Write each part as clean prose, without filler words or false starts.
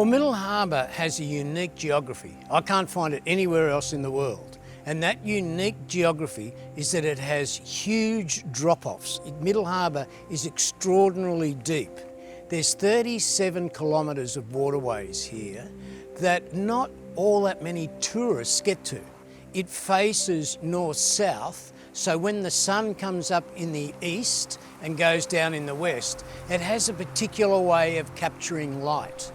Well, Middle Harbour has a unique geography. I can't find it anywhere else in the world. And that unique geography is that it has huge drop-offs. Middle Harbour is extraordinarily deep. There's 37 kilometres of waterways here that not all that many tourists get to. It faces north-south, so when the sun comes up in the east and goes down in the west, it has a particular way of capturing light.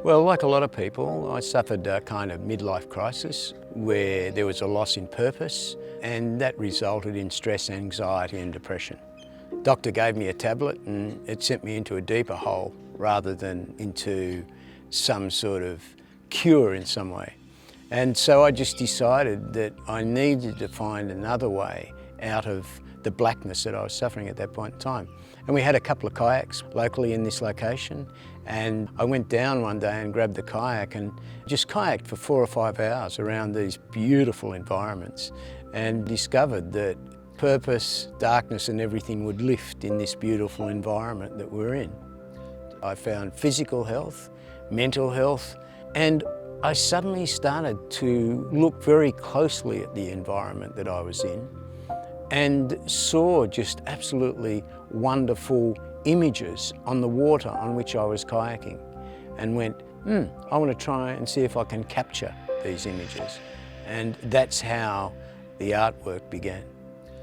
Well, like a lot of people, I suffered a kind of midlife crisis where there was a loss in purpose, and that resulted in stress, anxiety and depression. Doctor gave me a tablet and it sent me into a deeper hole rather than into some sort of cure in some way. And so I just decided that I needed to find another way out of the blackness that I was suffering at that point in time. And we had a couple of kayaks locally in this location, and I went down one day and grabbed the kayak and just kayaked for 4 or 5 hours around these beautiful environments and discovered that purpose, darkness and everything would lift in this beautiful environment that we're in. I found physical health, mental health, and I suddenly started to look very closely at the environment that I was in and saw just absolutely wonderful images on the water on which I was kayaking, and went, I want to try and see if I can capture these images. And that's how the artwork began.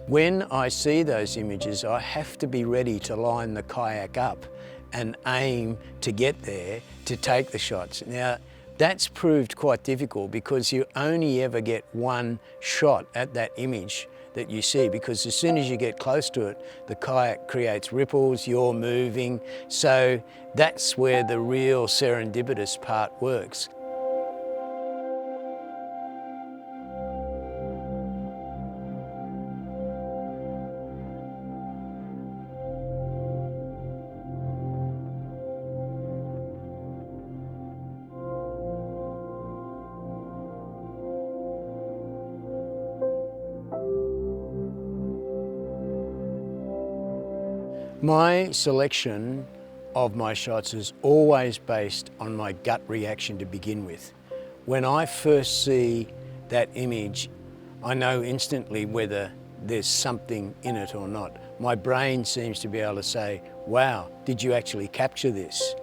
When I see those images, I have to be ready to line the kayak up and aim to get there to take the shots. Now, that's proved quite difficult because you only ever get one shot at that image that you see, because as soon as you get close to it, the kayak creates ripples, you're moving. So that's where the real serendipitous part works. My selection of my shots is always based on my gut reaction to begin with. When I first see that image, I know instantly whether there's something in it or not. My brain seems to be able to say, wow, did you actually capture this?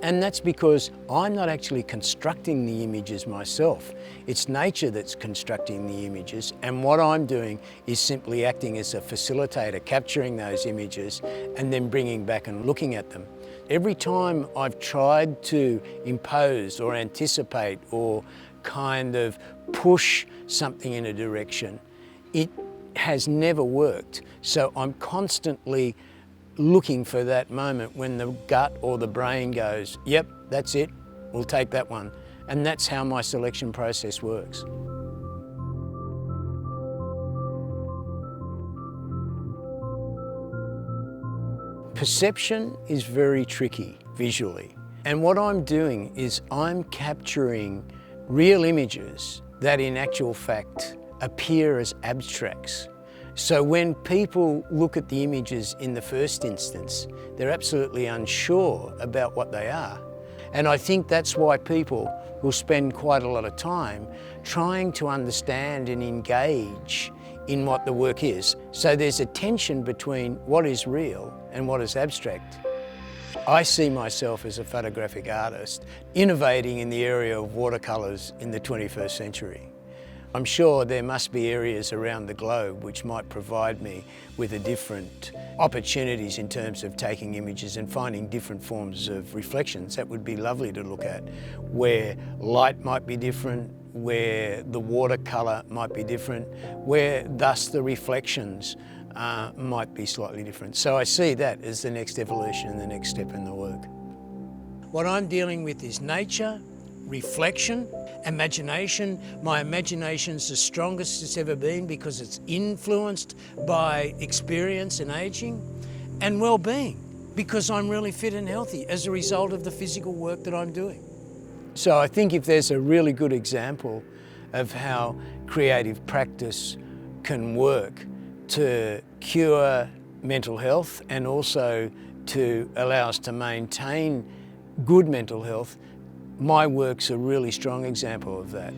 And that's because I'm not actually constructing the images myself. It's nature that's constructing the images, and what I'm doing is simply acting as a facilitator, capturing those images and then bringing back and looking at them. Every time I've tried to impose or anticipate or kind of push something in a direction, it has never worked. So I'm constantly looking for that moment when the gut or the brain goes, yep, that's it, we'll take that one. And that's how my selection process works. Perception is very tricky visually. And what I'm doing is I'm capturing real images that in actual fact appear as abstracts. So when people look at the images in the first instance, they're absolutely unsure about what they are. And I think that's why people will spend quite a lot of time trying to understand and engage in what the work is. So there's a tension between what is real and what is abstract. I see myself as a photographic artist innovating in the area of watercolours in the 21st century. I'm sure there must be areas around the globe which might provide me with a different opportunities in terms of taking images and finding different forms of reflections. That would be lovely to look at, where light might be different, where the watercolour might be different, where thus the reflections might be slightly different. So I see that as the next evolution and the next step in the work. What I'm dealing with is nature, reflection, imagination. My imagination's the strongest it's ever been because it's influenced by experience and aging, and well-being. because I'm really fit and healthy as a result of the physical work that I'm doing. So I think if there's a really good example of how creative practice can work to cure mental health and also to allow us to maintain good mental health, my work's a really strong example of that.